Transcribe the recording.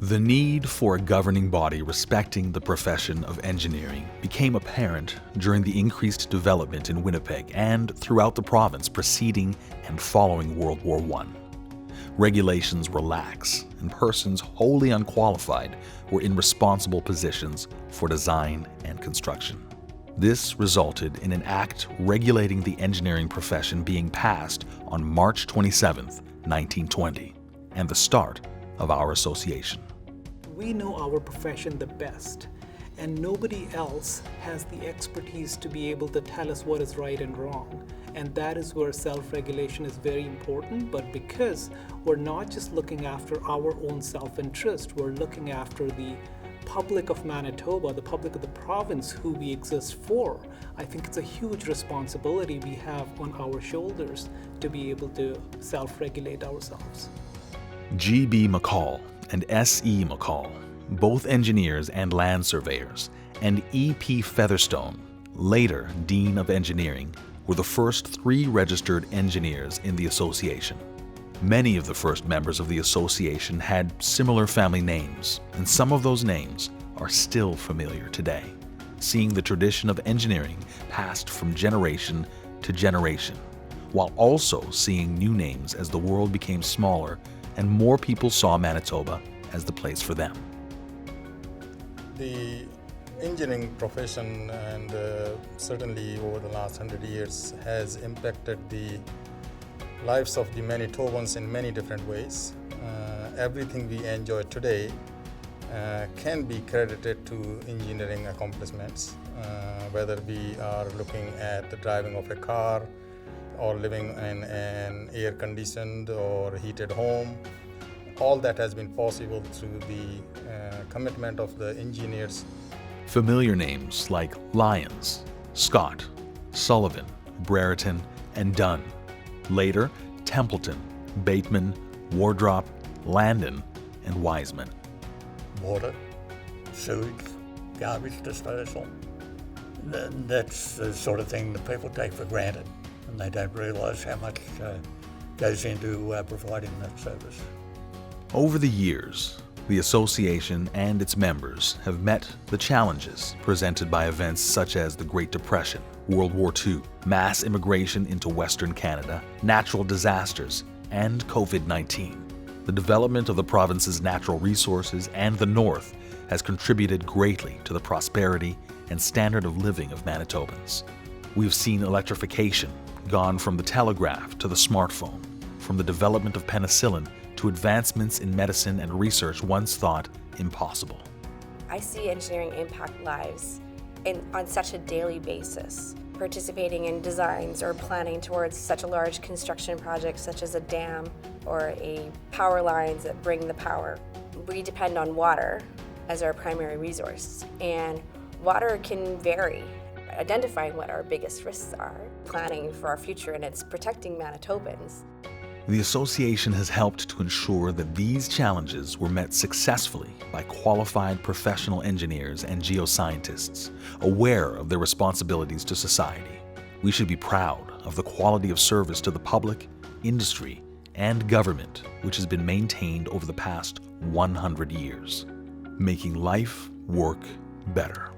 The need for a governing body respecting the profession of engineering became apparent during the increased development in Winnipeg and throughout the province preceding and following World War I. Regulations were lax, and persons wholly unqualified were in responsible positions for design and construction. This resulted in an act regulating the engineering profession being passed on March 27, 1920, and the start of our association. We know our profession the best, and nobody else has the expertise to be able to tell us what is right and wrong. And that is where self-regulation is very important, but because we're not just looking after our own self-interest, we're looking after the public of Manitoba, the public of the province who we exist for. I think it's a huge responsibility we have on our shoulders to be able to self-regulate ourselves. G.B. McCall and S.E. McCall, both engineers and land surveyors, and E.P. Featherstone, later Dean of Engineering, were the first 3 registered engineers in the association. Many of the first members of the association had similar family names, and some of those names are still familiar today, seeing the tradition of engineering passed from generation to generation, while also seeing new names as the world became smaller and more people saw Manitoba as the place for them. The engineering profession, and certainly over the last 100 years, has impacted the lives of the Manitobans in many different ways. Everything we enjoy today can be credited to engineering accomplishments, whether we are looking at the driving of a car or living in an air-conditioned or heated home. All that has been possible through the commitment of the engineers. Familiar names like Lyons, Scott, Sullivan, Brereton, and Dunn. Later, Templeton, Bateman, Wardrop, Landon, and Wiseman. Water, sewage, garbage disposal. That's the sort of thing that people take for granted, and they don't realise how much goes into providing that service. Over the years, the association and its members have met the challenges presented by events such as the Great Depression, World War II, mass immigration into Western Canada, natural disasters, and COVID-19. The development of the province's natural resources and the North has contributed greatly to the prosperity and standard of living of Manitobans. We've seen electrification, gone from the telegraph to the smartphone, from the development of penicillin to advancements in medicine and research once thought impossible. I see engineering impact lives on such a daily basis, participating in designs or planning towards such a large construction project such as a dam or a power lines that bring the power. We depend on water as our primary resource, and water can vary. Identifying what our biggest risks are, planning for our future, and it's protecting Manitobans. The association has helped to ensure that these challenges were met successfully by qualified professional engineers and geoscientists, aware of their responsibilities to society. We should be proud of the quality of service to the public, industry, and government which has been maintained over the past 100 years, making life work better.